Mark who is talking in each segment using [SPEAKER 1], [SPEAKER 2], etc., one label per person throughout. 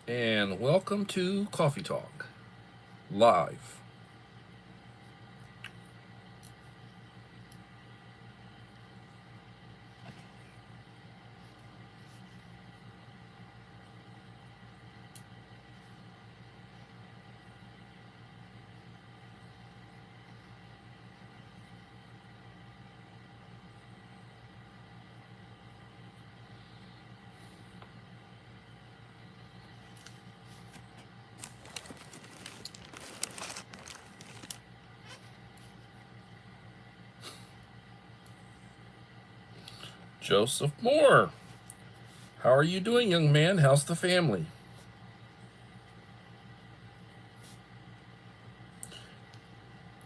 [SPEAKER 1] and welcome to Coffee Talk Live. Joseph Moore, how are you doing, young man? How's the family?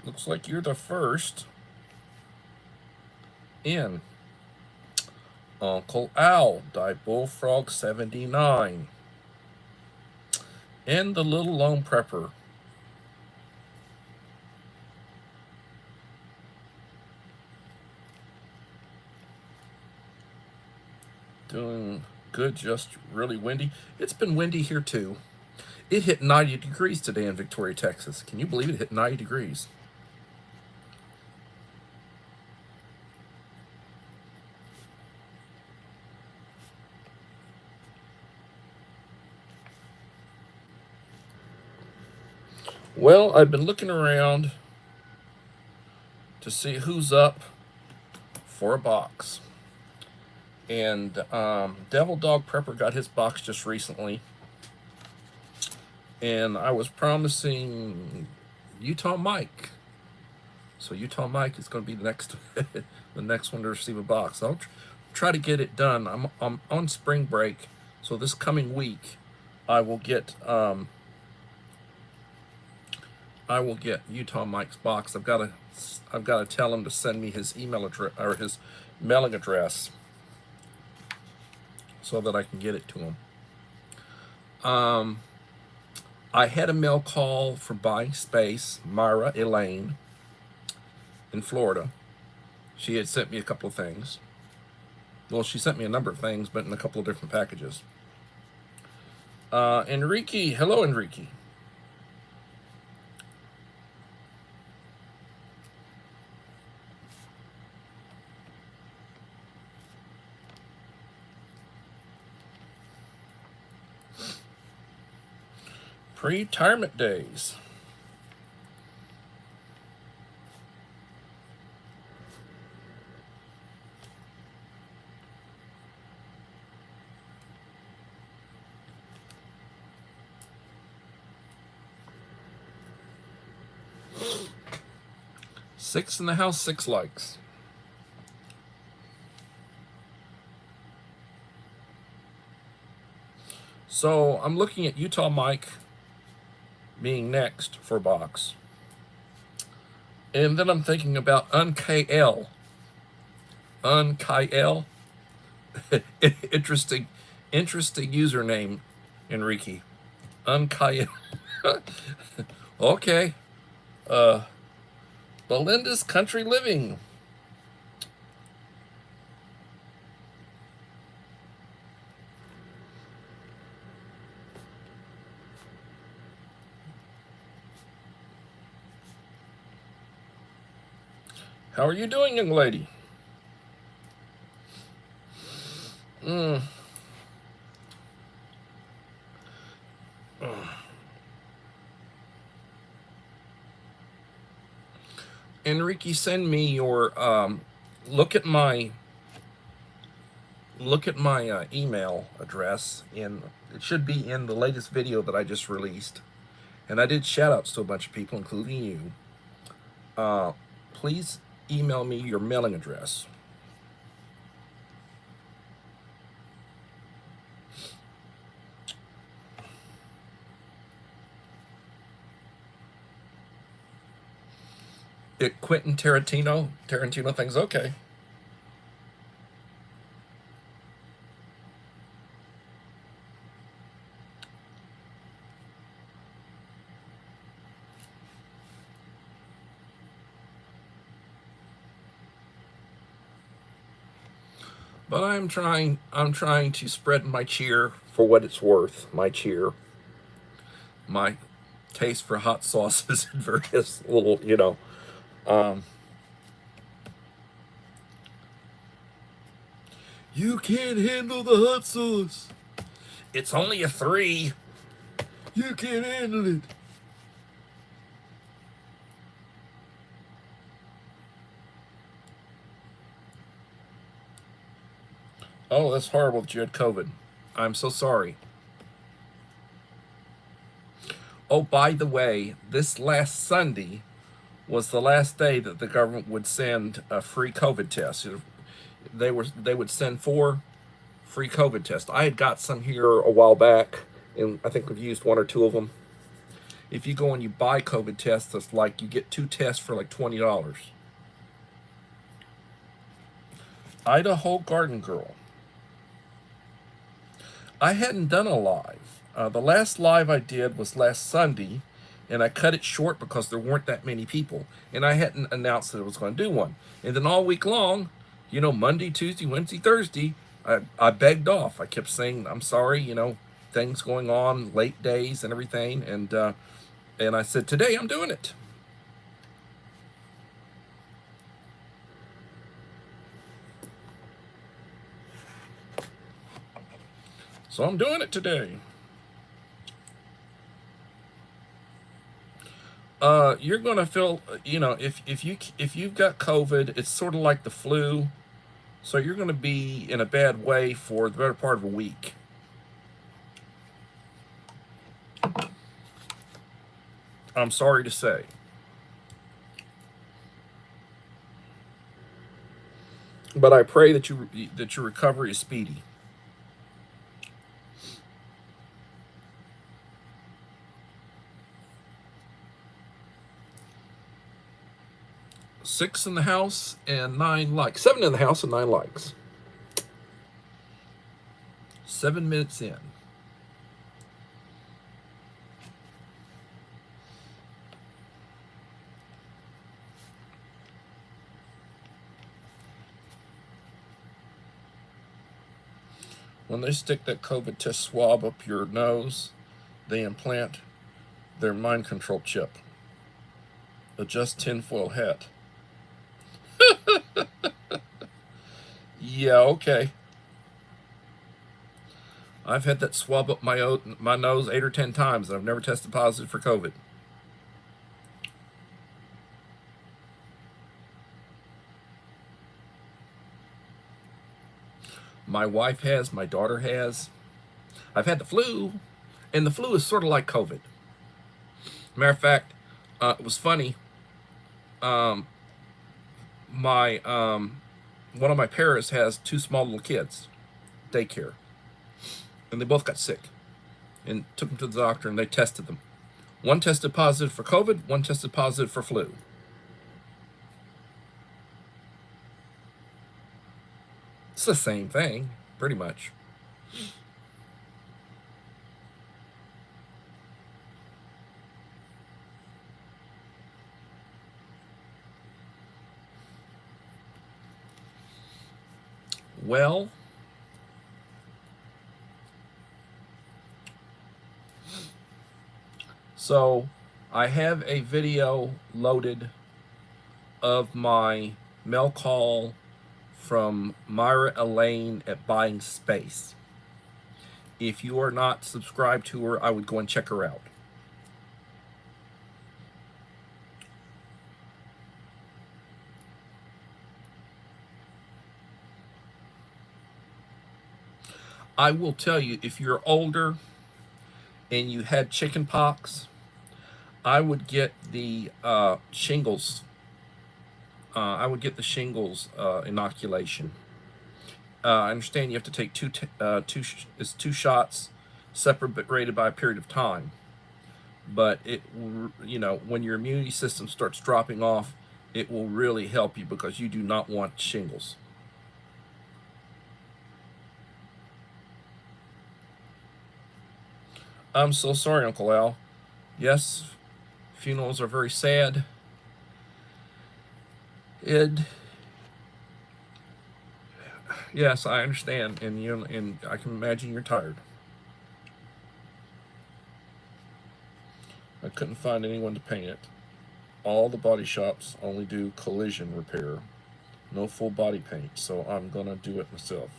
[SPEAKER 1] Looks like you're the first in. Uncle Al, died Bullfrog 79, and the little lone prepper. Doing good, just really windy. It's been windy here too. It hit 90 degrees today in Victoria, Texas. Can you believe it hit 90 degrees? Well, I've been looking around to see who's up for a box. And Devil Dog Prepper got his box just recently. And I was promising Utah Mike. So Utah Mike is going to be the next the next one to receive a box. I'll try to get it done. I'm on spring break, so this coming week I will get Utah Mike's box. I've got to tell him to send me his email address or his mailing address so that I can get it to him. I had a mail call for Buying Space, Myra Elaine, in Florida. She had sent me a couple of things. Well, she sent me a number of things, but in a couple of different packages. Enrique, hello, Enrique. Pre-retirement days. Six in the house, 6 likes. So I'm looking at Utah Mike being next for a box. And then I'm thinking about UnKL. UnKL. interesting username, Enrique. UnKL. Okay. Belinda's Country Living. How are you doing, young lady? Enrique, send me your look at my email address, and it should be in the latest video that I just released. And I did shout outs to a bunch of people, including you. Please email me your mailing address. Quentin Tarantino thinks okay. But I'm trying to spread my cheer for what it's worth, my cheer. my taste for hot sauces and various little, you can't handle the hot sauce. It's only a 3. You can't handle it. Oh, that's horrible that you had COVID. I'm so sorry. Oh, by the way, this last Sunday was the last day that the government would send a free COVID test. They would send 4 free COVID tests. I had got some here a while back, and I think we've used 1 or 2 of them. If you go and you buy COVID tests, it's like you get 2 tests for like $20. Idaho Garden Girl. I hadn't done a live. The last live I did was last Sunday, and I cut it short because there weren't that many people, and I hadn't announced that I was going to do one. And then all week long, Monday, Tuesday, Wednesday, Thursday, I begged off. I kept saying, I'm sorry, things going on, late days and everything, and I said, today I'm doing it. So I'm doing it today. You're gonna feel, if you've got COVID, it's sort of like the flu. So you're gonna be in a bad way for the better part of a week. I'm sorry to say. But I pray that your recovery is speedy. Six in the house and 9 likes. 7 in the house and 9 likes. 7 minutes in. When they stick that COVID test swab up your nose, they implant their mind control chip. Adjust tinfoil hat. Yeah, okay. I've had that swab up my nose 8 or 10 times, and I've never tested positive for COVID. My wife has, my daughter has. I've had the flu, and the flu is sort of like COVID. Matter of fact, it was funny. One of my parents has 2 small little kids, daycare, and they both got sick, and took them to the doctor, and they tested them. One tested positive for COVID, one tested positive for flu. It's the same thing, pretty much. Well, so I have a video loaded of my mail call from Myra Elaine at Buying Space. If you are not subscribed to her, I would go and check her out. I will tell you, if you're older and you had chicken pox, I would get the shingles. I would get the shingles inoculation. I understand you have to take two shots, separated by a period of time. But when your immunity system starts dropping off, it will really help you, because you do not want shingles. I'm so sorry, Uncle Al. Yes, funerals are very sad. Yes, I understand, and I can imagine you're tired. I couldn't find anyone to paint it. All the body shops only do collision repair, no full body paint, so I'm gonna do it myself.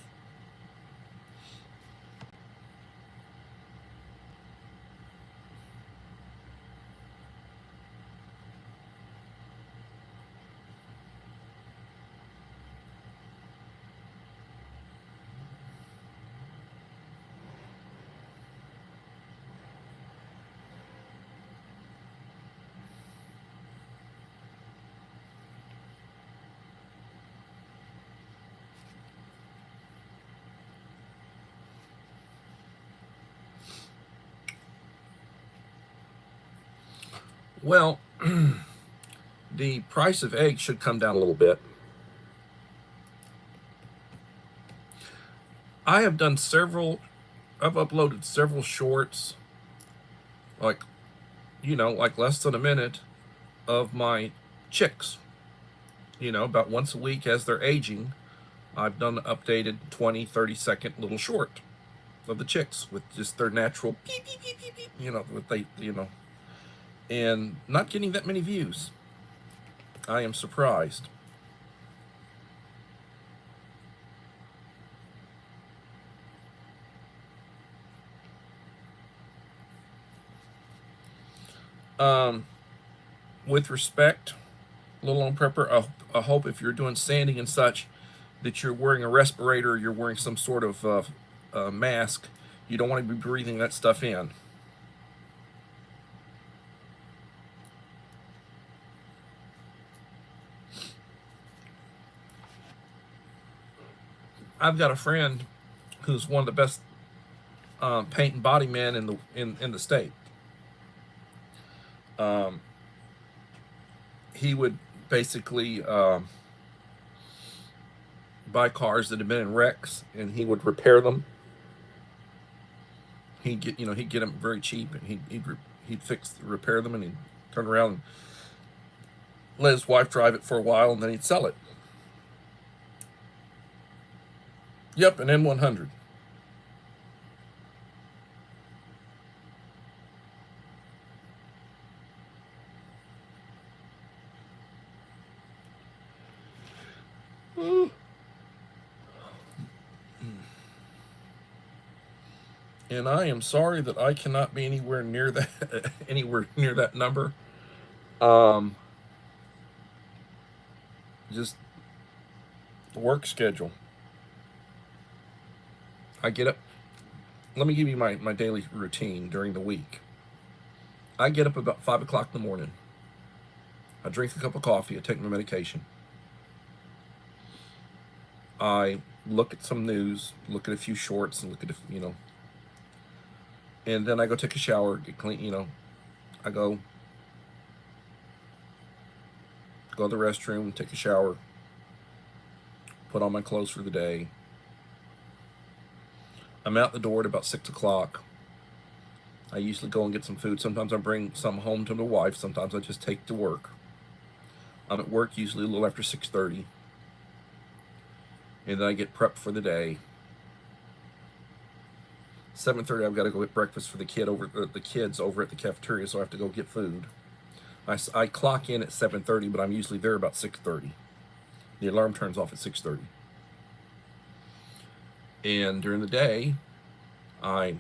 [SPEAKER 1] Well, the price of eggs should come down a little bit. I have done several, I've uploaded several shorts, like, like less than a minute, of my chicks. About once a week as they're aging, I've done an updated 20, 30-second little short of the chicks with just their natural beep, beep, beep, beep, beep, what they, and not getting that many views. I am surprised. With respect, Little on Prepper, I hope if you're doing sanding and such that you're wearing a respirator, you're wearing some sort of mask. You don't want to be breathing that stuff in. I've got a friend who's one of the best paint and body men in the state. He would basically buy cars that had been in wrecks, and he would repair them. He'd get them very cheap, and he'd repair them, and he'd turn around and let his wife drive it for a while, and then he'd sell it. Yep, an N100. And I am sorry that I cannot be anywhere near that number. Just work schedule. I get up. Let me give you my daily routine during the week. I get up about 5 o'clock in the morning. I drink a cup of coffee. I take my medication. I look at some news, look at a few shorts, and look at and then I go take a shower, get clean. I go to the restroom, take a shower, put on my clothes for the day. I'm out the door at about 6 o'clock. I usually go and get some food. Sometimes I bring some home to my wife. Sometimes I just take to work. I'm at work usually a little after 6:30. And then I get prepped for the day. 7:30, I've got to go get breakfast for the kids over at the cafeteria, so I have to go get food. I clock in at 7:30, but I'm usually there about 6:30. The alarm turns off at 6:30. And during the day, I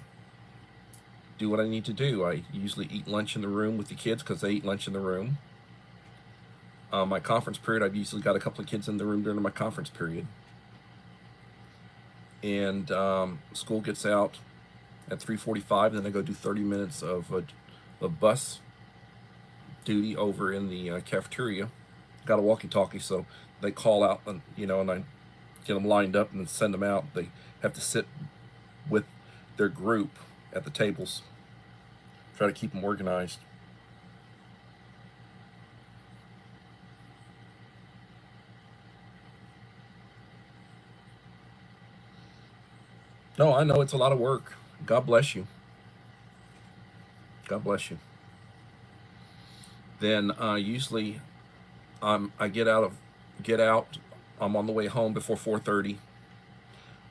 [SPEAKER 1] do what I need to do. I usually eat lunch in the room with the kids because they eat lunch in the room. My conference period, I've usually got a couple of kids in the room during my conference period. And school gets out at 3:45. Then I go do 30 minutes of bus duty over in the cafeteria. Got a walkie-talkie, so they call out, and I get them lined up and then send them out. They have to sit with their group at the tables. Try to keep them organized. No, I know it's a lot of work. God bless you. God bless you. Then usually I get out. I'm on the way home before 4:30.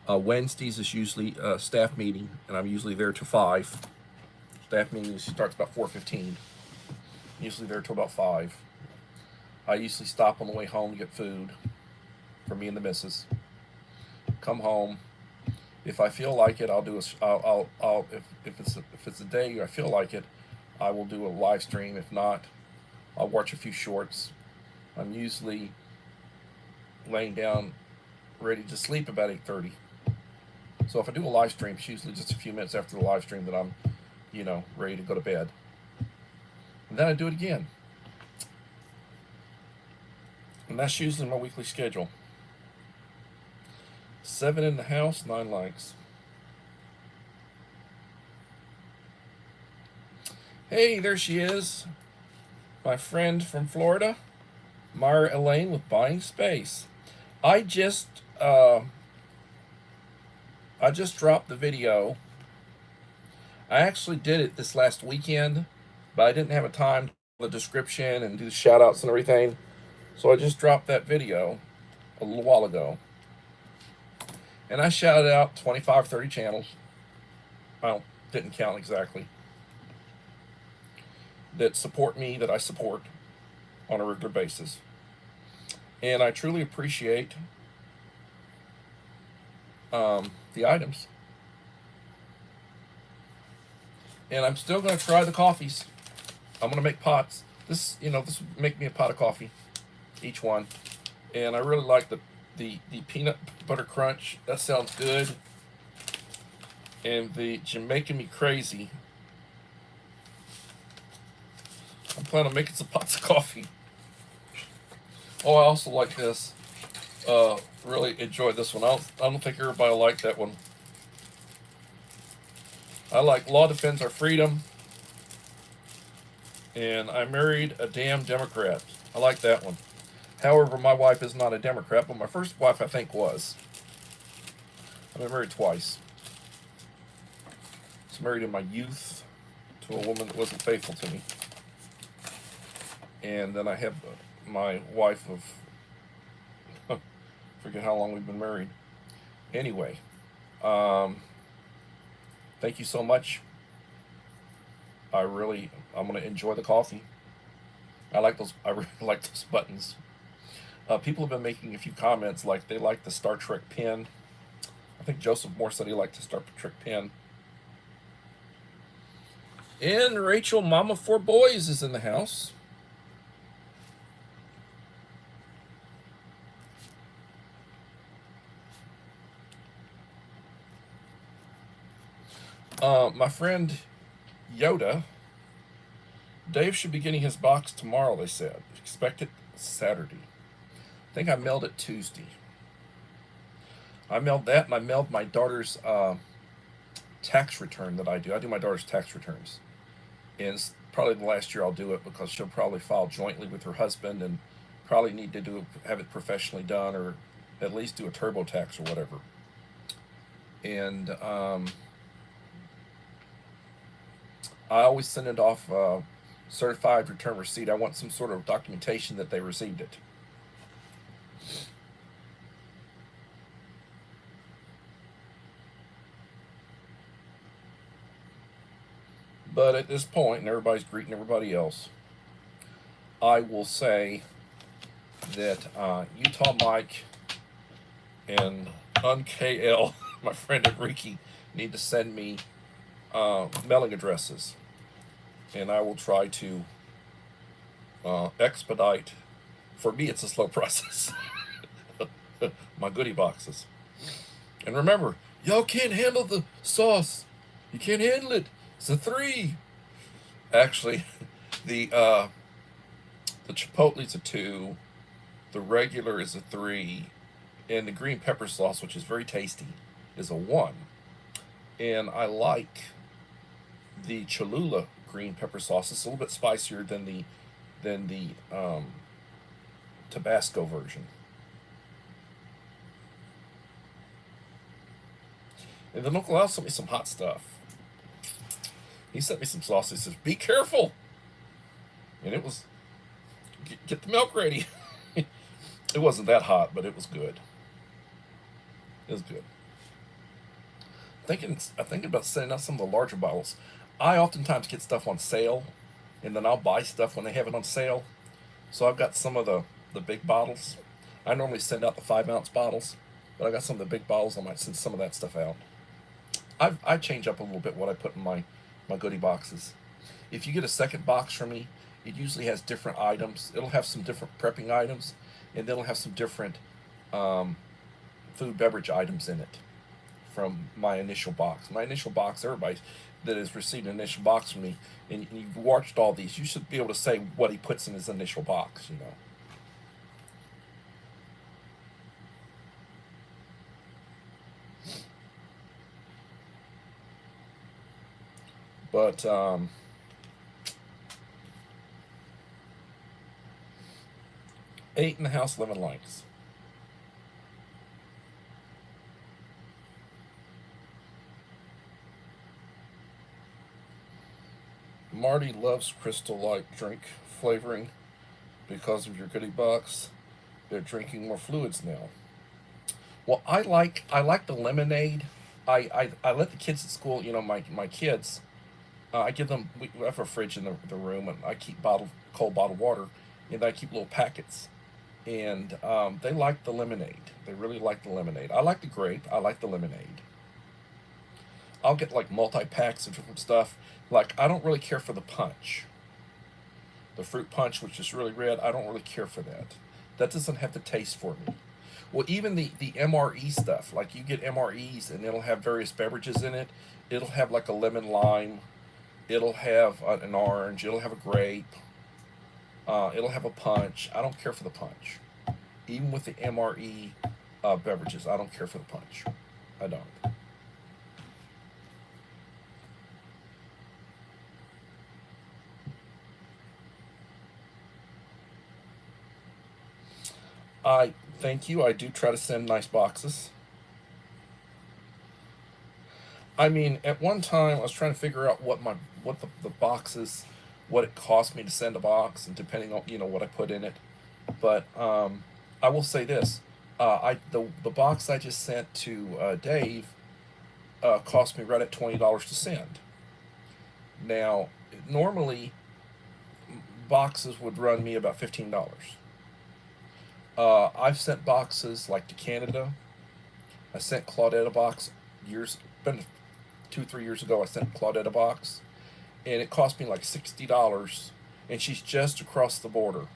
[SPEAKER 1] Wednesdays is usually a staff meeting, and I'm usually there till 5. Staff meeting starts about 4:15. Usually there till about 5. I usually stop on the way home to get food for me and the missus. Come home. If I feel like it, I'll do a. I'll if it's a day I feel like it, I will do a live stream. If not, I'll watch a few shorts. I'm usually laying down, ready to sleep about 8:30. So if I do a live stream, it's usually just a few minutes after the live stream that I'm, ready to go to bed. And then I do it again. And that's usually my weekly schedule. 7 in the house, 9 likes. Hey, there she is. My friend from Florida, Myra Elaine with Buying Space. I just dropped the video. I actually did it this last weekend, but I didn't have a time to do the description and do the shout outs and everything. So I just dropped that video a little while ago. And I shouted out 25, 30 channels. I didn't count exactly. That support me, that I support on a regular basis. And I truly appreciate the items. And I'm still going to try the coffees. I'm going to make pots. This will make me a pot of coffee, each one. And I really like the peanut butter crunch. That sounds good. And the Jamaican Me Crazy. I'm planning on making some pots of coffee. Oh, I also like this. Really enjoyed this one. I don't think everybody will like that one. I like Law Defends Our Freedom. And I married a damn Democrat. I like that one. However, my wife is not a Democrat, but my first wife, I think, was. I've been married twice. I was married in my youth to a woman that wasn't faithful to me. And then I have my wife of, forget how long we've been married. Anyway, thank you so much. I'm going to enjoy the coffee. I really like those buttons. People have been making a few comments, like they like the Star Trek pin. I think Joseph Moore said he liked the Star Trek pin. And Rachel, Mama 4 Boys, is in the house. My friend Yoda, Dave should be getting his box tomorrow, they said. Expect it Saturday. I think I mailed it Tuesday. I mailed that, and I mailed my daughter's tax return that I do. I do my daughter's tax returns. And it's probably the last year I'll do it because she'll probably file jointly with her husband and probably need to have it professionally done, or at least do a TurboTax or whatever. And I always send it off certified return receipt. I want some sort of documentation that they received it. But at this point, and everybody's greeting everybody else, I will say that Utah Mike and UnKL, my friend Enrique, need to send me mailing addresses, and I will try to expedite. For me, it's a slow process. My goodie boxes. And remember, y'all can't handle the sauce. You can't handle it. It's a 3. Actually, the Chipotle's a 2. The regular is a 3. And the green pepper sauce, which is very tasty, is a 1. And I like the Cholula green pepper sauce. It's a little bit spicier than the Tabasco version. And then Uncle Al sent me some hot stuff. He sent me some sauce. He says, "Be careful." And it was, get the milk ready. It wasn't that hot, but it was good. It was good. I'm thinking about sending out some of the larger bottles. I oftentimes get stuff on sale, and then I'll buy stuff when they have it on sale. So I've got some of the big bottles. I normally send out the 5 ounce bottles, but I got some of the big bottles. I might send some of that stuff out. I change up a little bit what I put in my goodie boxes. If you get a second box from me, it usually has different items. It'll have some different prepping items, and then it'll have some different um, food beverage items in it from my initial box. My initial box, everybody that has received an initial box from me, and you've watched all these, you should be able to say what he puts in his initial box, you know. But 8 in the house, lemon lengths. Marty loves Crystal Light drink flavoring because of your goodie box. They're drinking more fluids now. Well, I like the lemonade. I let the kids at school, you know, my kids. I give them. We have a fridge in the room, and I keep cold bottled water, and I keep little packets. And they like the lemonade. They really like the lemonade. I like the grape. I like the lemonade. I'll get like multi packs of different stuff. Like I don't really care for the punch, the fruit punch, which is really red. I don't really care for that. That doesn't have the taste for me. Well, even the MRE stuff, like you get MREs and it'll have various beverages in it. It'll have like a lemon lime. It'll have an orange. It'll have a grape. It'll have a punch. I don't care for the punch. Even with the MRE beverages, I don't care for the punch. I don't. I thank you. I do try to send nice boxes. I mean, at one time I was trying to figure out what the boxes, what it cost me to send a box, and depending on what I put in it. But I will say this: the box I just sent to Dave cost me right at $20 to send. Now, normally boxes would run me about $15. I've sent boxes like to Canada. I sent Claudette a box years, been 2 3 years ago. I sent Claudette a box, and it cost me like $60. And she's just across the border.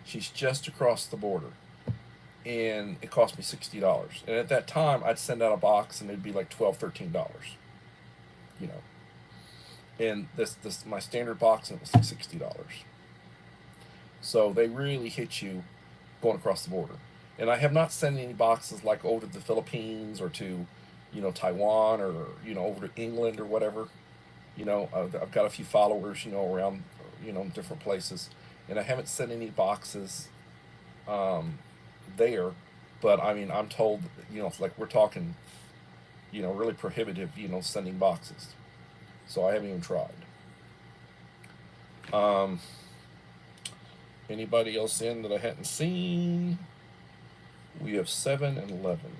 [SPEAKER 1] She's just across the border, and it cost me $60. And at that time, I'd send out a box, and it'd be like $12 13. You know, and this my standard box, and it was like $60. So they really hit you going across the border. And I have not sent any boxes like over to the Philippines or to, Taiwan or over to England or whatever. I've got a few followers, around, different places, and I haven't sent any boxes there. But I mean, I'm told, like we're talking, really prohibitive, sending boxes. So I haven't even tried. Um, Anybody else in that I hadn't seen? We have 7 and 11.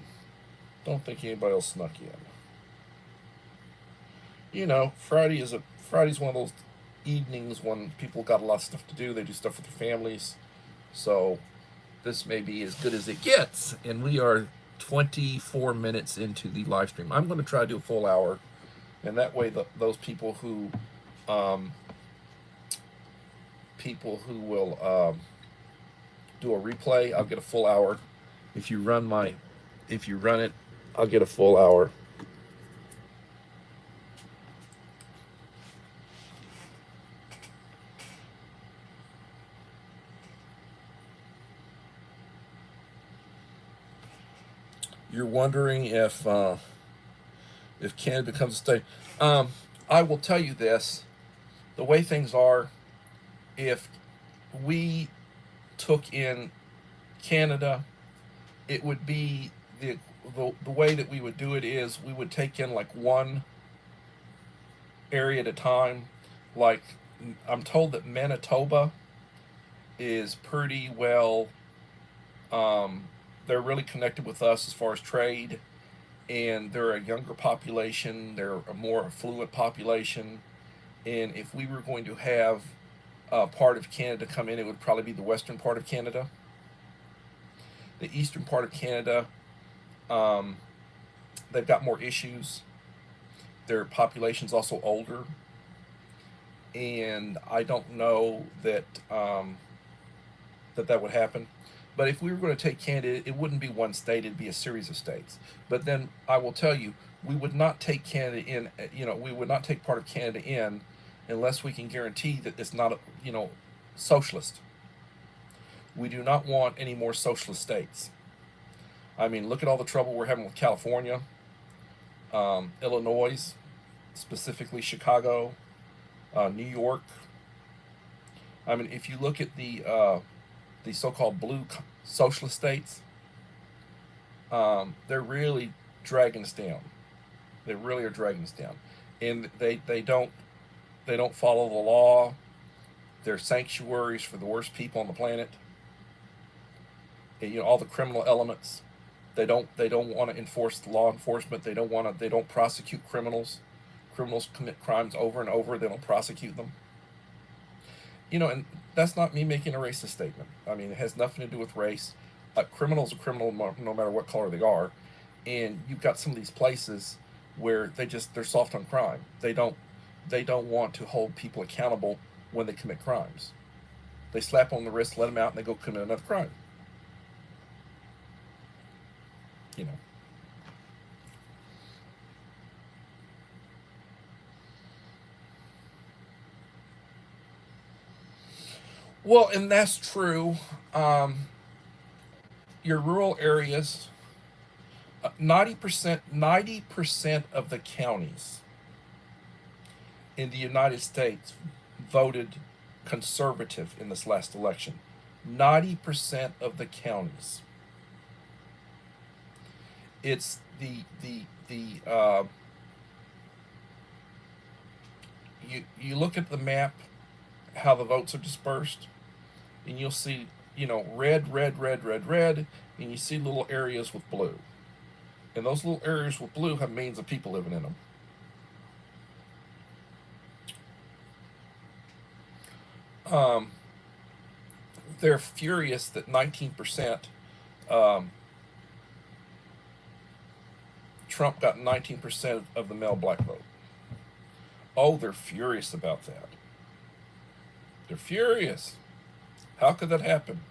[SPEAKER 1] Don't think anybody else snuck in. Friday's one of those evenings when people got a lot of stuff to do. They do stuff with their families. So this may be as good as it gets. And we are 24 minutes into the live stream. I'm going to try to do a full hour. And that way those um, people who will do a replay, I'll get a full hour. If you run it, I'll get a full hour. You're wondering if Canada becomes a state. I will tell you this: the way things are, if we took in Canada, it would be the way that we would do it is we would take in like one area at a time. Like I'm told that Manitoba is pretty well. They're really connected with us as far as trade, and they're a younger population. They're a more affluent population, And if we were going to have part of Canada come in, it would probably be the western part of Canada. The eastern part of Canada, um, they've got more issues. Their population's also older, and I don't know that that would happen. But if we were going to take Canada, it wouldn't be one state; it'd be a series of states. But then I will tell you, we would not take Canada in. We would not take part of Canada in unless we can guarantee that it's not, socialist. We do not want any more socialist states. I mean, look at all the trouble we're having with California, Illinois, specifically Chicago, New York. I mean, if you look at the so-called blue socialist states, they're really dragging us down. They really are dragging us down, and they don't follow the law. They're sanctuaries for the worst people on the planet. And, all the criminal elements. They don't want to enforce the law enforcement. They don't prosecute criminals. Criminals commit crimes over and over. They don't prosecute them. And that's not me making a racist statement. I mean, it has nothing to do with race. A criminal's a criminal no matter what color they are. And you've got some of these places where they're soft on crime. They don't want to hold people accountable when they commit crimes. They slap on the wrist, let them out, and they go commit another crime. Well, and that's true. Your rural areas, 90% of the counties in the United States voted conservative in this last election. 90% of the counties. It's you look at the map, how the votes are dispersed, and you'll see, red, red, red, red, red, and you see little areas with blue. And those little areas with blue have millions of people living in them. They're furious that 19%, Trump got 19% of the male black vote. Oh, they're furious about that. They're furious. How could that happen?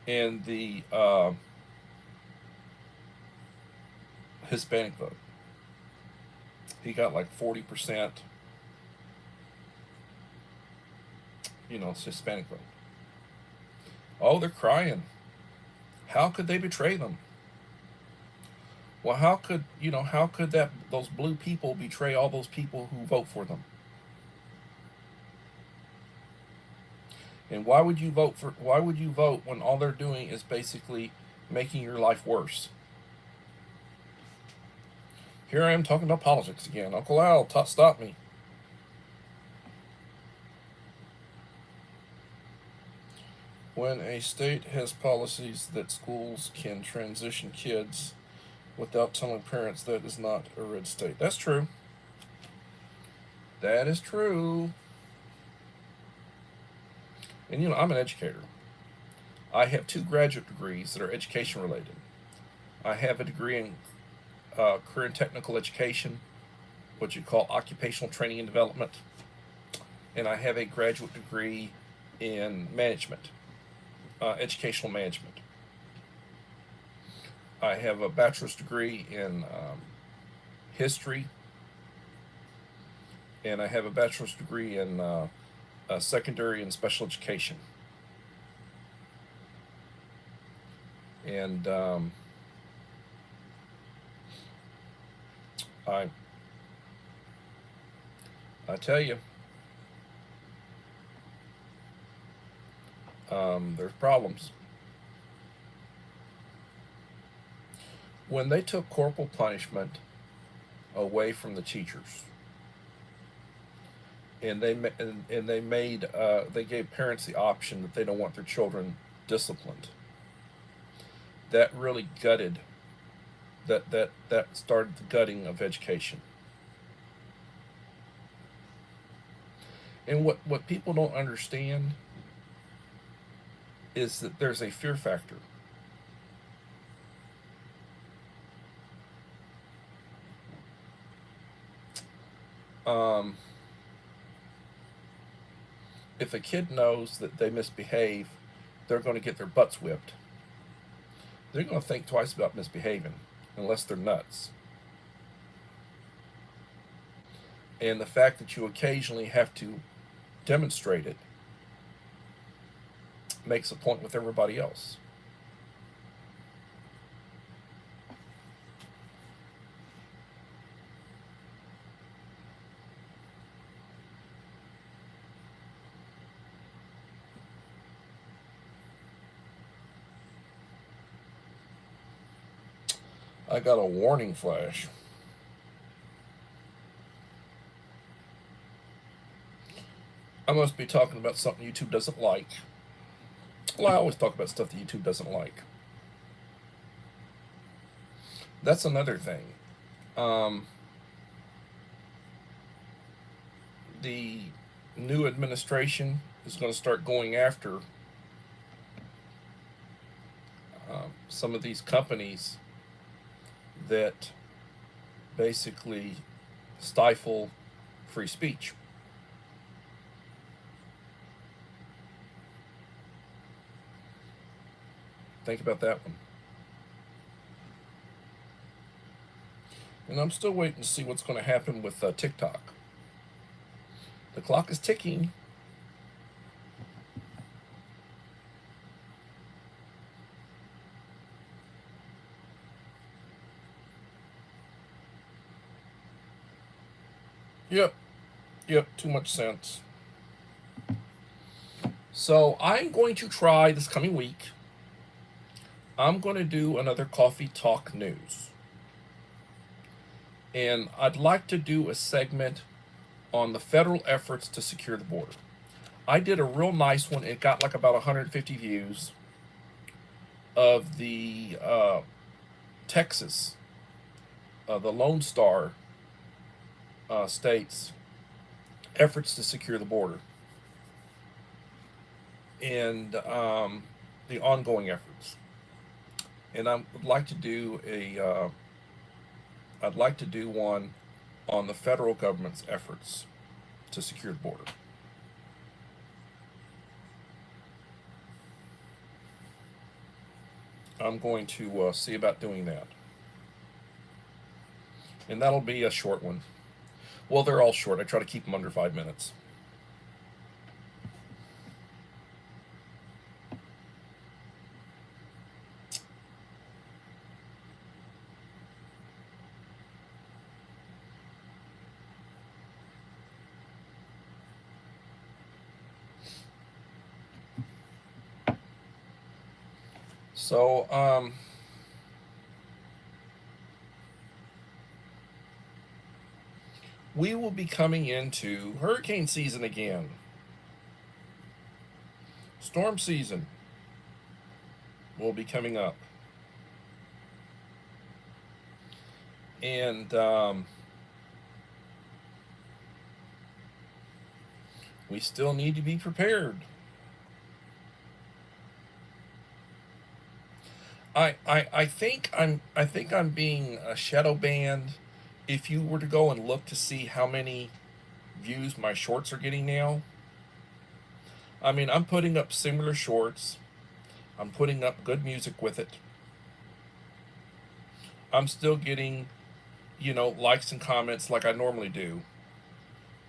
[SPEAKER 1] And the Hispanic vote, he got like 40%. It's Hispanic vote. Oh, they're crying. How could they betray them? Well, how could those blue people betray all those people who vote for them? And why would you vote when all they're doing is basically making your life worse? Here I am talking about politics again. Uncle Al, stop me. When a state has policies that schools can transition kids without telling parents, that is not a red state. That's true. That is true. And I'm an educator. I have 2 graduate degrees that are education related. I have a degree in career and technical education, what you call occupational training and development. And I have a graduate degree in management, educational management. I have a bachelor's degree in history, and I have a bachelor's degree in secondary and special education. And I tell you, there's problems. When they took corporal punishment away from the teachers, and they gave parents the option that they don't want their children disciplined, that really gutted. That started the gutting of education. And what people don't understand is that there's a fear factor. Um, if a kid knows that they misbehave, they're going to get their butts whipped. They're going to think twice about misbehaving, unless they're nuts. And the fact that you occasionally have to demonstrate it makes a point with everybody else. I got a warning flash. I must be talking about something YouTube doesn't like. Well, I always talk about stuff that YouTube doesn't like. That's another thing. The new administration is going to start going after some of these companies that basically stifle free speech. Think about that one. And I'm still waiting to see what's going to happen with TikTok. The clock is ticking. Yep, too much sense. So I'm going to try this coming week. I'm going to do another Coffee Talk News. And I'd like to do a segment on the federal efforts to secure the border. I did a real nice one. It got like about 150 views of the Texas, the Lone Star states' efforts to secure the border and the ongoing efforts. And I would like to do I'd like to do one on the federal government's efforts to secure the border. I'm going to see about doing that. And that'll be a short one. Well, they're all short. I try to keep them under 5 minutes. So, we will be coming into hurricane season again. Storm season will be coming up. And we still need to be prepared. I think I'm being shadow banned. If you were to go and look to see how many views my shorts are getting now, I mean, I'm putting up similar shorts. I'm putting up good music with it. I'm still getting, likes and comments like I normally do,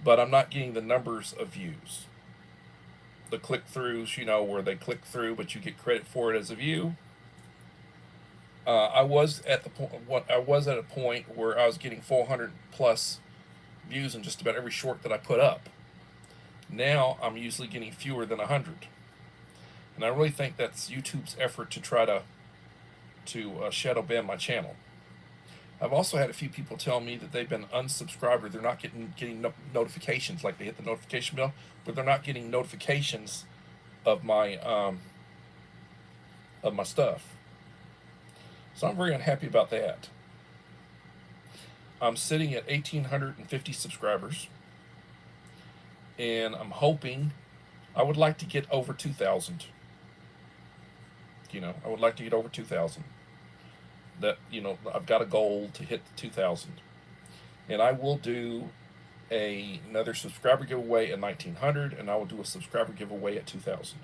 [SPEAKER 1] but I'm not getting the numbers of views. The click-throughs, where they click through, but you get credit for it as a view. I was at a point where I was getting 400 plus views in just about every short that I put up. Now I'm usually getting fewer than 100, and I really think that's YouTube's effort to try to shadow ban my channel. I've also had a few people tell me that they've been unsubscribed or they're not getting notifications, like they hit the notification bell, but they're not getting notifications of my stuff. So I'm very unhappy about that. I'm sitting at 1,850 subscribers. and I'm hoping I would like to get over 2,000. I would like to get over 2,000. That I've got a goal to hit the 2,000, and I will do another subscriber giveaway at 1,900, and I will do a subscriber giveaway at 2,000.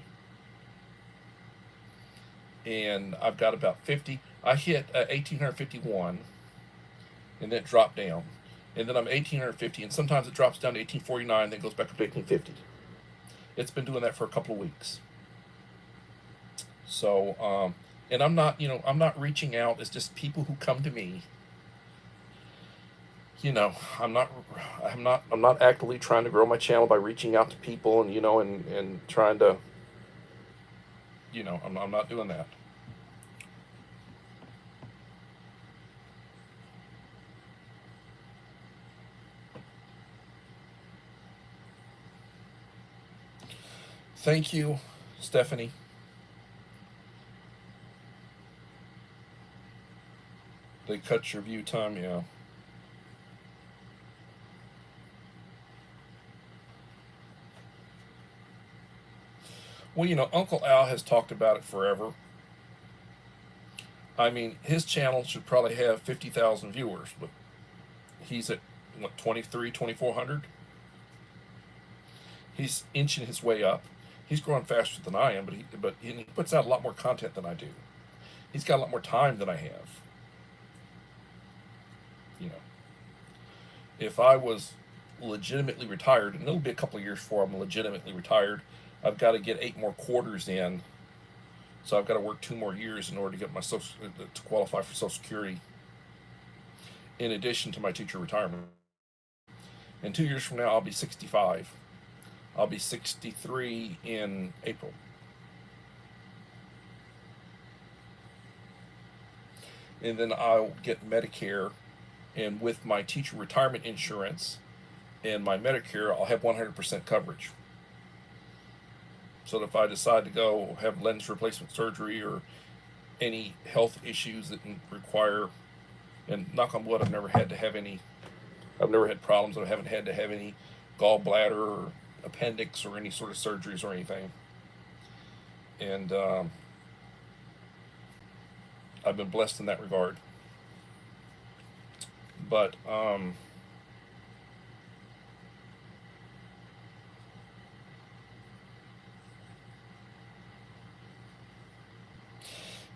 [SPEAKER 1] And I've got about 50. I hit 1,851, and then it dropped down, and then I'm 1,850, and sometimes it drops down to 1,849, then goes back up to 1,850. It's been doing that for a couple of weeks. So, and I'm not reaching out. It's just people who come to me. I'm not actively trying to grow my channel by reaching out to people and trying to, I'm not doing that. Thank you, Stephanie. They cut your view time, yeah. Well, Uncle Al has talked about it forever. I mean, his channel should probably have 50,000 viewers, but he's at, 2,400? He's inching his way up. He's growing faster than I am, but he puts out a lot more content than I do. He's got a lot more time than I have. If I was legitimately retired, and it'll be a couple of years before I'm legitimately retired, I've got to get 8 more quarters in. So I've got to work 2 more years in order to get to qualify for Social Security, in addition to my teacher retirement. And 2 years from now, I'll be 65. I'll be 63 in April. And then I'll get Medicare, and with my teacher retirement insurance and my Medicare, I'll have 100% coverage. So that if I decide to go have lens replacement surgery or any health issues that require, and knock on wood, I've never had problems. I haven't had to have any gallbladder or appendix or any sort of surgeries or anything. And I've been blessed in that regard. But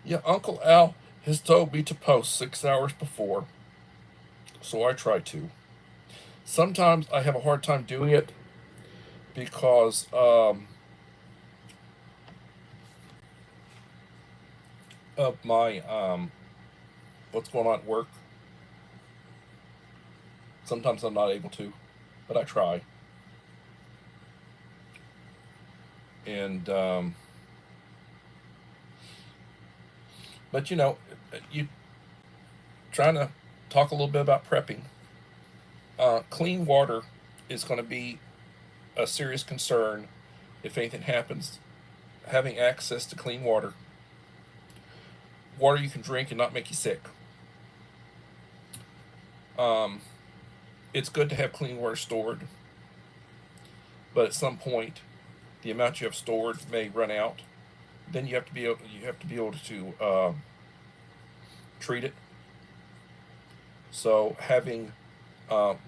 [SPEAKER 1] yeah, Uncle Al has told me to post 6 hours before, so I try to. Sometimes I have a hard time doing it because of my what's going on at work. Sometimes I'm not able to, but I try. And but you trying to talk a little bit about prepping. Clean water is going to be a serious concern if anything happens. Having access to clean water you can drink and not make you sick. It's good to have clean water stored, but at some point, the amount you have stored may run out. Then you have to be able to treat it. So having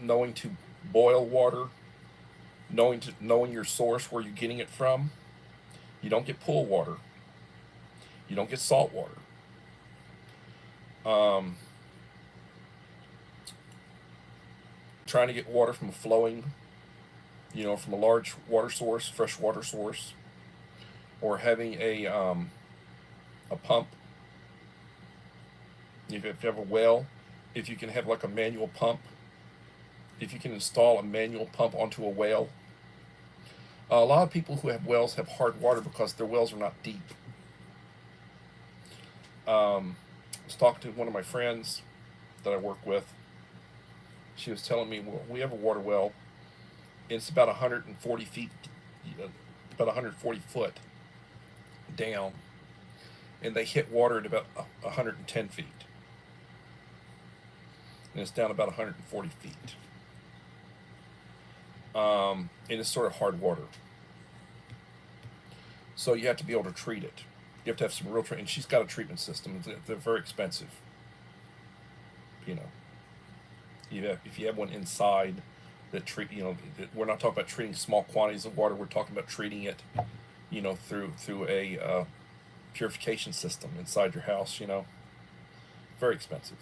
[SPEAKER 1] knowing to boil water, knowing your source, where you're getting it from. You don't get pool water. You don't get salt water. Trying to get water from from a large water source, fresh water source, or having a pump. If you have a well, if you can have like a manual pump, if you can install a manual pump onto a well. A lot of people who have wells have hard water because their wells are not deep. I was talking to one of my friends that I work with. She was telling me, well, we have a water well. It's about 140 feet, about 140 foot down, and they hit water at about 110 feet. And it's down about 140 feet. and it's sort of hard water. So you have to be able to treat it. You have to have some real treatment. And she's got a treatment system. They're very expensive. You know, if you have one inside that treat, we're not talking about treating small quantities of water. We're talking about treating it, through a purification system inside your house. Very expensive,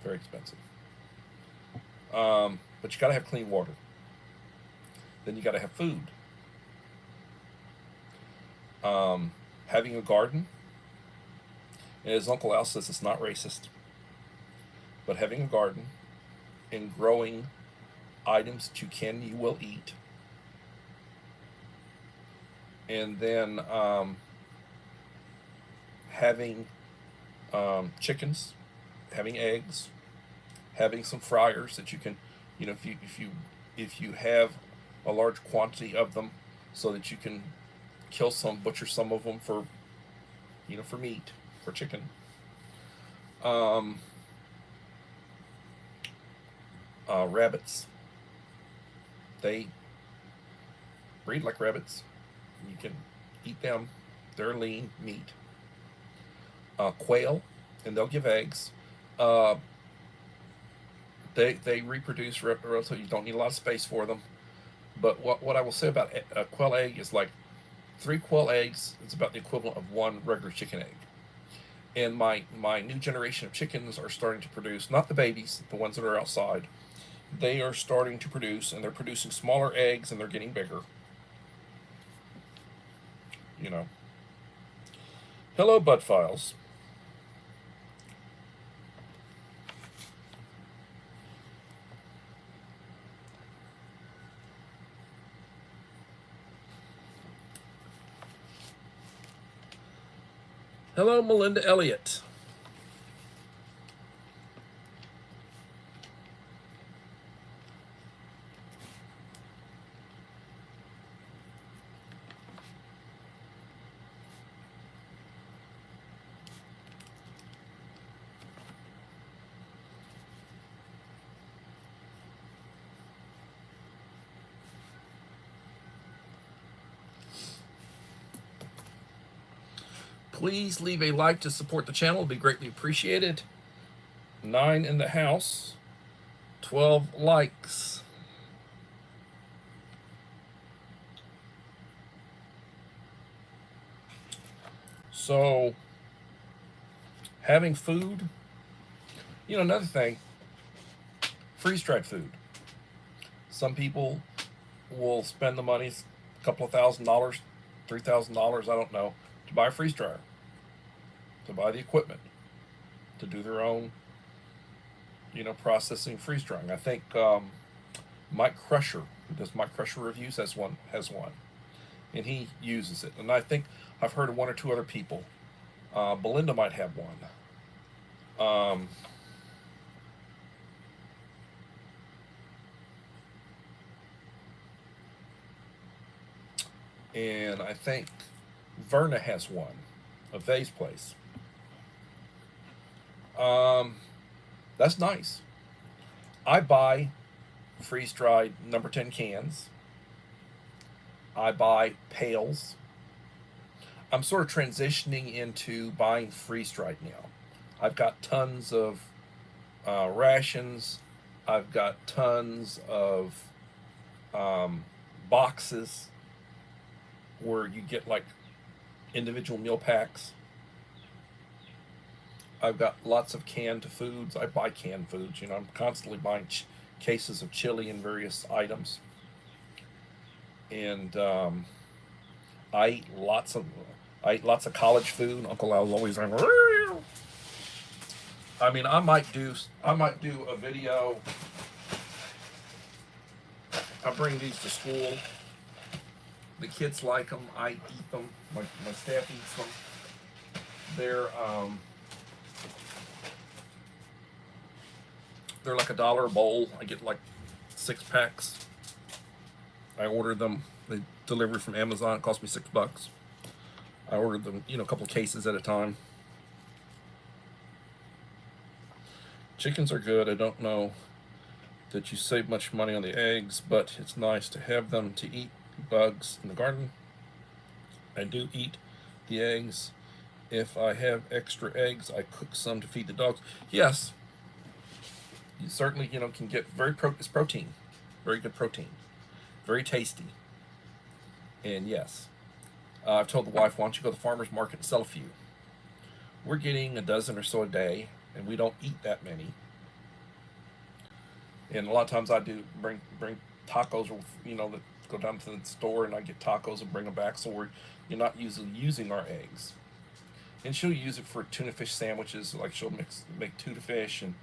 [SPEAKER 1] very expensive. But you got to have clean water. Then you got to have food. Having a garden, and as Uncle Al says, it's not racist, but having a garden and growing items that you can and you will eat, and then having chickens, having eggs, having some fryers that you can, if you have a large quantity of them, so that you can butcher some of them for meat, for chicken. Rabbits, they breed like rabbits. You can eat them. They're lean meat. Quail, and they'll give eggs. They reproduce relatively. You don't need a lot of space for them. But what I will say about a quail egg is like 3 quail eggs is about the equivalent of 1 regular chicken egg. And my new generation of chickens are starting to produce, not the babies, the ones that are outside. They are starting to produce, and they're producing smaller eggs, and they're getting bigger. Hello, Bud Files. Hello, Melinda Elliott. Please leave a like to support the channel. It would be greatly appreciated. 9 in the house. 12 likes. So, having food. Another thing, freeze-dried food. Some people will spend the money, a couple of $1,000s, $3,000, I don't know, to buy a freeze dryer, to buy the equipment, to do their own, processing, freeze drying. I think Mike Crusher, who does Mike Crusher reviews, has one, and he uses it. And I think I've heard of 1 or 2 other people. Belinda might have one. And I think Verna has one, of Vay's place. That's nice. I buy freeze-dried number 10 cans. I buy pails. I'm sort of transitioning into buying freeze-dried now. I've got tons of rations. I've got tons of boxes where you get like individual meal packs. I've got lots of canned foods. I buy canned foods. I'm constantly buying cases of chili and various items. And I eat lots of college food. Uncle Al's always on. I mean, I might do a video. I bring these to school. The kids like them. I eat them. My staff eats them. They're like $1 a bowl. I get like 6 packs. I ordered them. They deliver from Amazon. It cost me $6. I ordered them, a couple of cases at a time. Chickens are good. I don't know. that you save much money on the eggs, but it's nice to have them to eat bugs in the garden. I do eat the eggs. If I have extra eggs, I cook some to feed the dogs. Yes, you certainly, can get it's protein, very good protein, very tasty. And yes, I've told the wife, why don't you go to the farmer's market and sell a few? We're getting a dozen or so a day, and we don't eat that many. And a lot of times I do bring tacos, or that go down to the store and I get tacos and bring them back. So you're not usually using our eggs. And she'll use it for tuna fish sandwiches. Like she'll make tuna fish and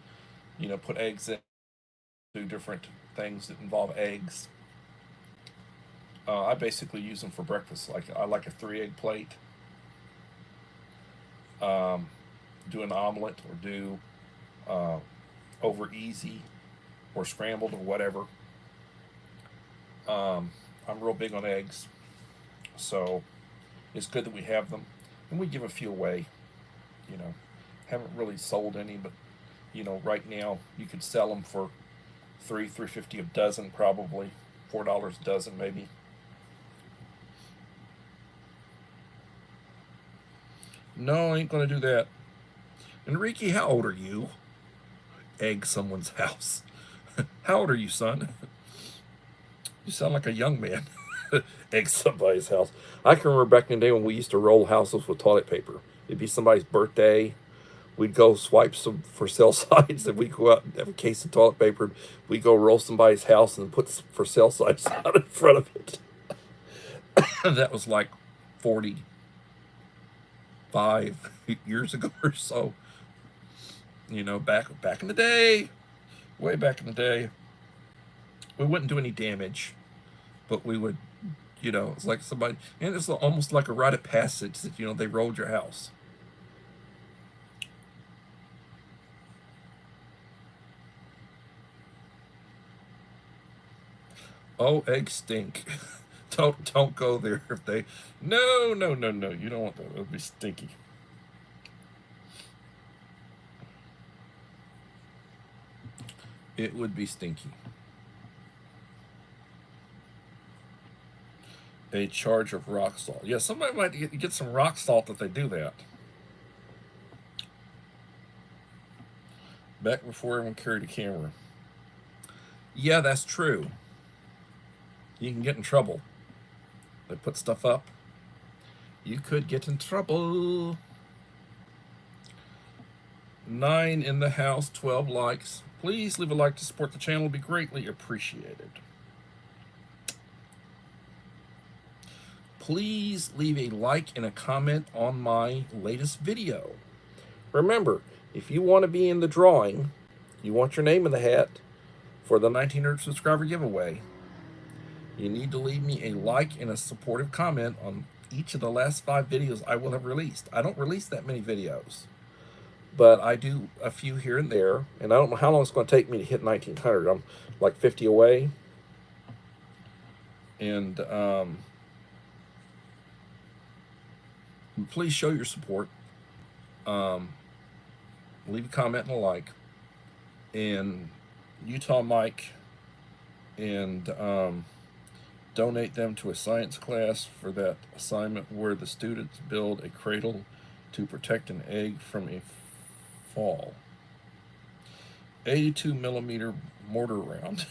[SPEAKER 1] put eggs in, do different things that involve eggs. I basically use them for breakfast. Like I like a 3-egg plate. Do an omelet or do over easy or scrambled or whatever. I'm real big on eggs, so it's good that we have them, and we give a few away. Haven't really sold any, but right now you could sell them for $3.50 a dozen, probably $4 a dozen, maybe. No, I ain't gonna do that. Enrique, how old are you? Egg someone's house. How old are you, son? You sound like a young man. Egg somebody's house. I can remember back in the day when we used to roll houses with toilet paper. It'd be somebody's birthday. We'd go swipe some for sale signs, and we'd go out and have a case of toilet paper. We'd go roll somebody's house and put for sale signs out in front of it. That was like 45 years ago or so. Back in the day, way back in the day. We wouldn't do any damage, but we would, it's like somebody, and it's almost like a rite of passage that, they rolled your house. Oh, eggs stink. Don't go there if they. No. You don't want that. It'll be stinky. It would be stinky. A charge of rock salt. Yeah, somebody might get some rock salt if they do that. Back before everyone carried a camera. Yeah, that's true. You can get in trouble. They put stuff up. You could get in trouble. 9 in the house, 12 likes. Please leave a like to support the channel. It'd be greatly appreciated. Please leave a like and a comment on my latest video. Remember, if you want to be in the drawing, you want your name in the hat for the 1900 subscriber giveaway, you need to leave me a like and a supportive comment on each of the last 5 videos I will have released. I don't release that many videos, but I do a few here and there, and I don't know how long it's going to take me to hit 1900. I'm like 50 away. And please show your support. Leave a comment and a like. And Utah Mike, and donate them to a science class for that assignment where the students build a cradle to protect an egg from a fall. 82 millimeter mortar round.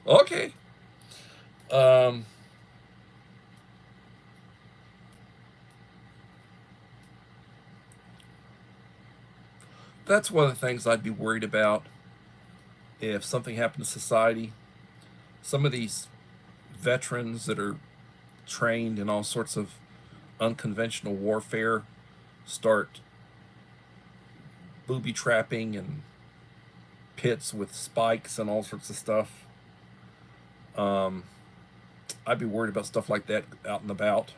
[SPEAKER 1] Okay. That's one of the things I'd be worried about if something happened to society. Some of these veterans that are trained in all sorts of unconventional warfare start booby trapping and pits with spikes and all sorts of stuff. I'd be worried about stuff like that out and about.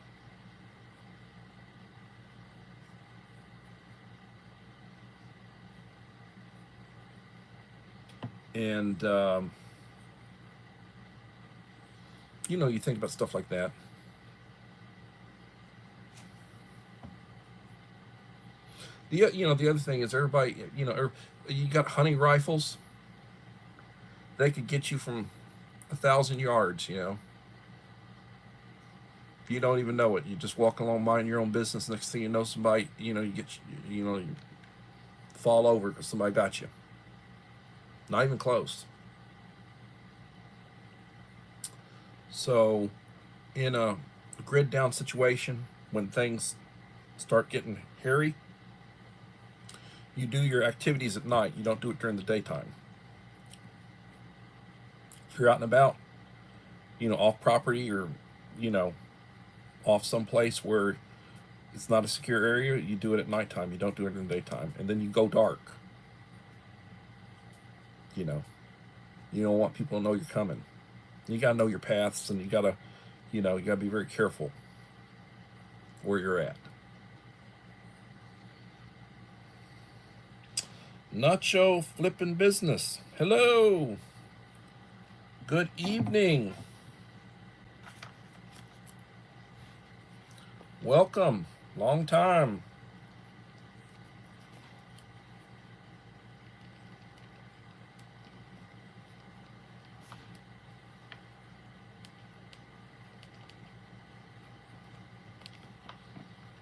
[SPEAKER 1] And, you think about stuff like that. The other thing is everybody, you got hunting rifles. they could get you from 1,000 yards, you know. You don't even know it. You just walk along, mind your own business. Next thing you know, somebody, you know, you fall over because somebody got you. Not even close. So, in a grid down situation, when things start getting hairy, you do your activities at night. You don't do it during the daytime. If you're out and about, you know, off property or, you know, off someplace where it's not a secure area, you do it at nighttime. You don't do it in the daytime. And then you go dark. You know, you don't want people to know you're coming. You got to know your paths, and you got to, you know, you got to be very careful where you're at. Nacho flipping business. Hello. Good evening. Welcome. Long time.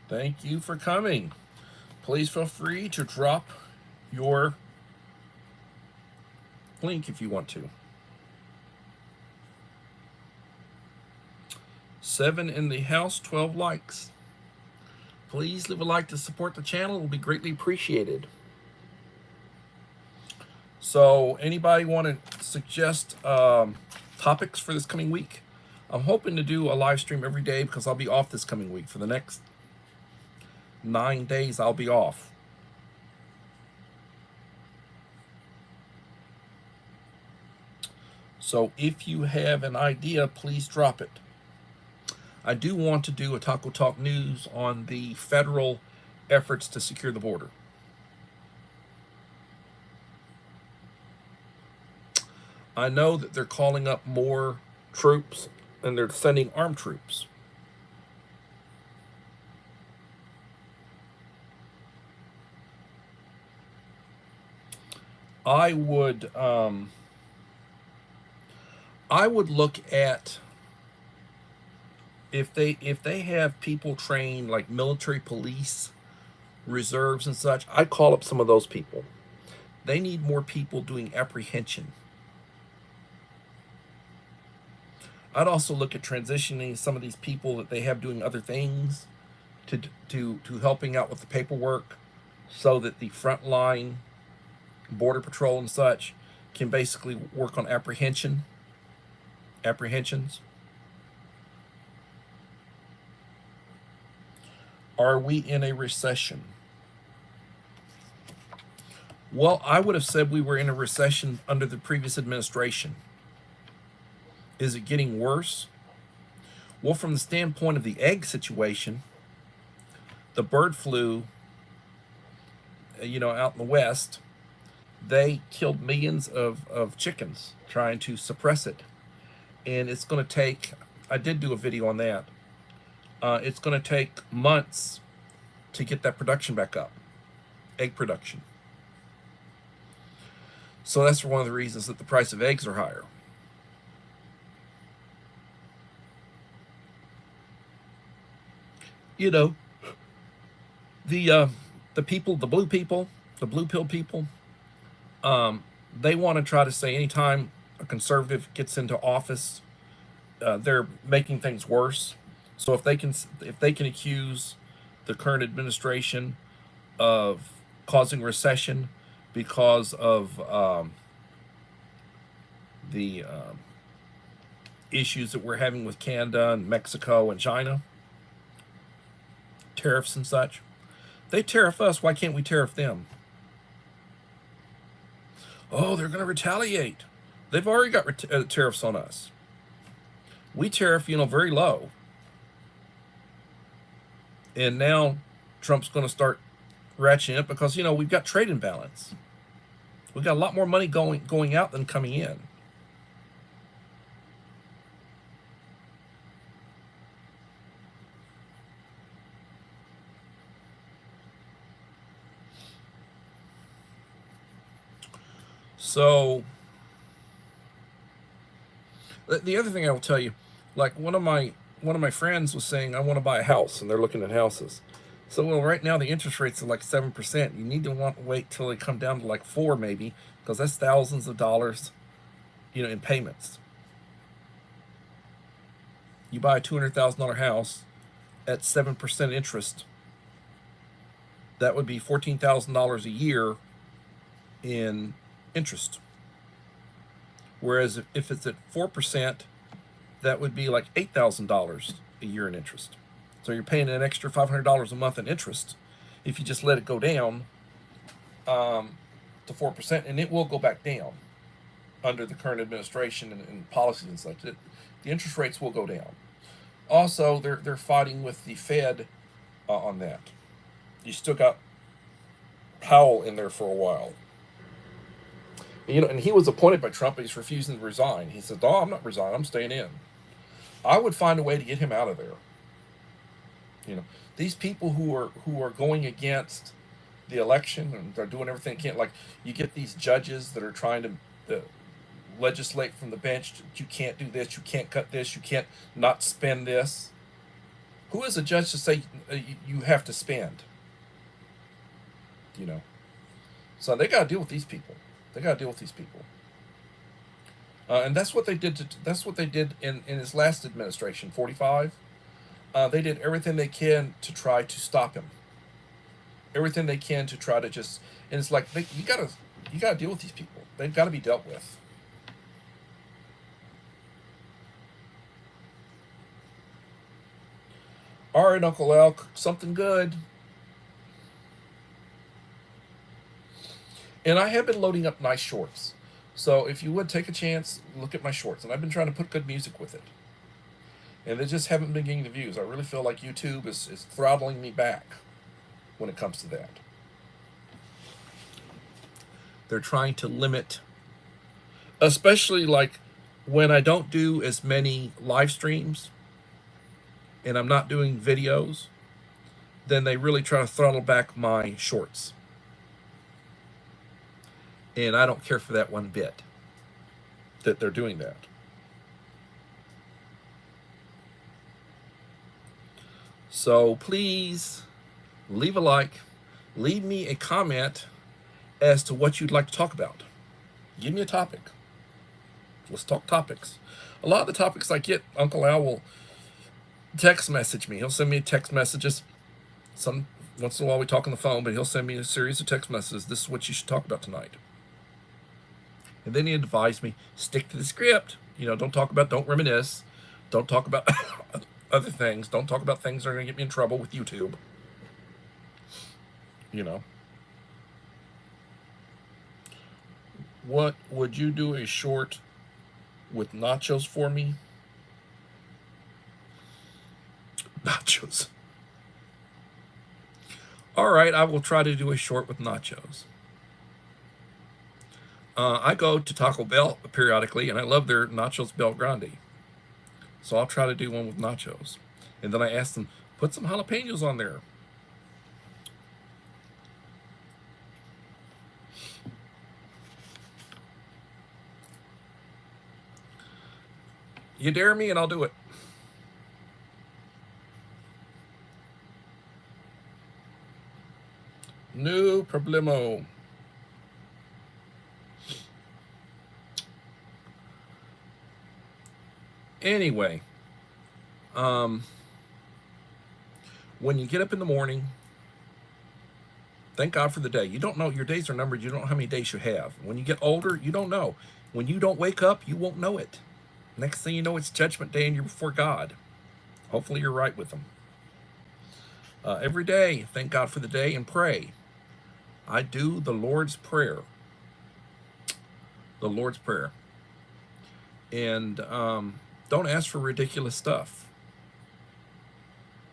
[SPEAKER 1] Thank you for coming. Please feel free to drop your link if you want to. 7 in the house, 12 likes. Please leave a like to support the channel. It will be greatly appreciated. So, anybody want to suggest topics for this coming week? I'm hoping to do a live stream every day because I'll be off this coming week. For the next 9 days, I'll be off. So if you have an idea, please drop it. I do want to do a Taco Talk News on the federal efforts to secure the border. I know that they're calling up more troops and they're sending armed troops. I would look at if they have people trained like military police, reserves and such. I'd call up some of those people. They need more people doing apprehension. I'd also look at transitioning some of these people that they have doing other things to helping out with the paperwork, so that the frontline border patrol and such can basically work on apprehensions. Are we in a recession? Well, I would have said we were in a recession under the previous administration. Is it getting worse? Well, from the standpoint of the egg situation, the bird flu, out in the West, they killed millions of chickens trying to suppress it. And it's going to take, I did do a video on that, it's going to take months to get that production back up, egg production. So that's one of the reasons that the price of eggs are higher. The people, the blue people, the blue pill people, they want to try to say anytime a conservative gets into office, they're making things worse. So if they can accuse the current administration of causing recession because of the issues that we're having with Canada and Mexico and China, tariffs and such, they tariff us. Why can't we tariff them? Oh, they're going to retaliate. They've already got tariffs on us. We tariff, very low. And now Trump's going to start ratcheting up because, we've got trade imbalance. We've got a lot more money going out than coming in. So The other thing I will tell you, like one of my friends was saying, I want to buy a house, and they're looking at houses. So, well, right now the interest rates are like 7%. You need to wait till they come down to like 4 maybe, because that's thousands of dollars, in payments. You buy a $200,000 house at 7% interest. That would be $14,000 a year in interest. Whereas if it's at 4%, that would be like $8,000 a year in interest. So you're paying an extra $500 a month in interest if you just let it go down to 4%, and it will go back down under the current administration and policies and such. The interest rates will go down. Also, they're fighting with the Fed on that. You still got Powell in there for a while. And he was appointed by Trump, but he's refusing to resign. He said, "Oh, I'm not resigning. I'm staying in." I would find a way to get him out of there. These people who are going against the election, and they're doing everything they can. Like, you get these judges that are trying to legislate from the bench. You can't do this. You can't cut this. You can't not spend this. Who is a judge to say you have to spend? So they got to deal with these people. And that's what they did. That's what they did in his last administration, 45. They did everything they can to try to stop him. Everything they can to try to just, and it's like you gotta deal with these people. They've got to be dealt with. All right, Uncle Al, something good. And I have been loading up nice shorts. So if you would take a chance, look at my shorts. And I've been trying to put good music with it. And they just haven't been getting the views. I really feel like YouTube is throttling me back when it comes to that. They're trying to limit, especially like when I don't do as many live streams and I'm not doing videos, then they really try to throttle back my shorts. And I don't care for that one bit that they're doing that. So please leave a like, leave me a comment as to what you'd like to talk about. Give me a topic. Let's talk topics. A lot of the topics I get, Uncle Al will text message me. He'll send me text messages. Once in a while we talk on the phone, but he'll send me a series of text messages. This is what you should talk about tonight. And then he advised me, stick to the script. Don't reminisce. Don't talk about other things. Don't talk about things that are going to get me in trouble with YouTube. What would you do a short with nachos for me? Nachos. All right, I will try to do a short with nachos. I go to Taco Bell periodically, and I love their nachos Bel Grande. So I'll try to do one with nachos. And then I ask them, put some jalapenos on there. You dare me and I'll do it. No problemo. Anyway, when you get up in the morning, thank God for the day. You don't know, your days are numbered. You don't know how many days you have. When you get older, you don't know. When you don't wake up, you won't know it. Next thing you know, it's Judgment Day and you're before God. Hopefully you're right with Him. Every day, thank God for the day and pray. I do the Lord's Prayer. The Lord's Prayer. And don't ask for ridiculous stuff.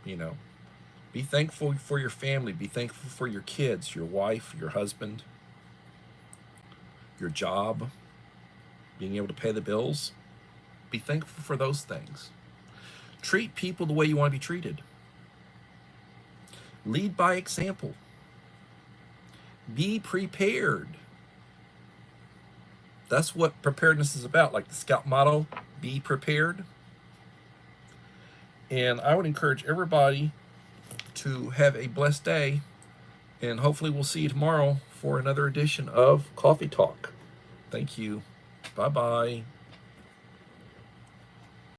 [SPEAKER 1] Be thankful for your family. Be thankful for your kids, your wife, your husband, your job, being able to pay the bills. Be thankful for those things. Treat people the way you want to be treated. Lead by example. Be prepared. That's what preparedness is about. Like the Scout motto, be prepared. And I would encourage everybody to have a blessed day. And hopefully we'll see you tomorrow for another edition of Coffee Talk. Thank you. Bye-bye.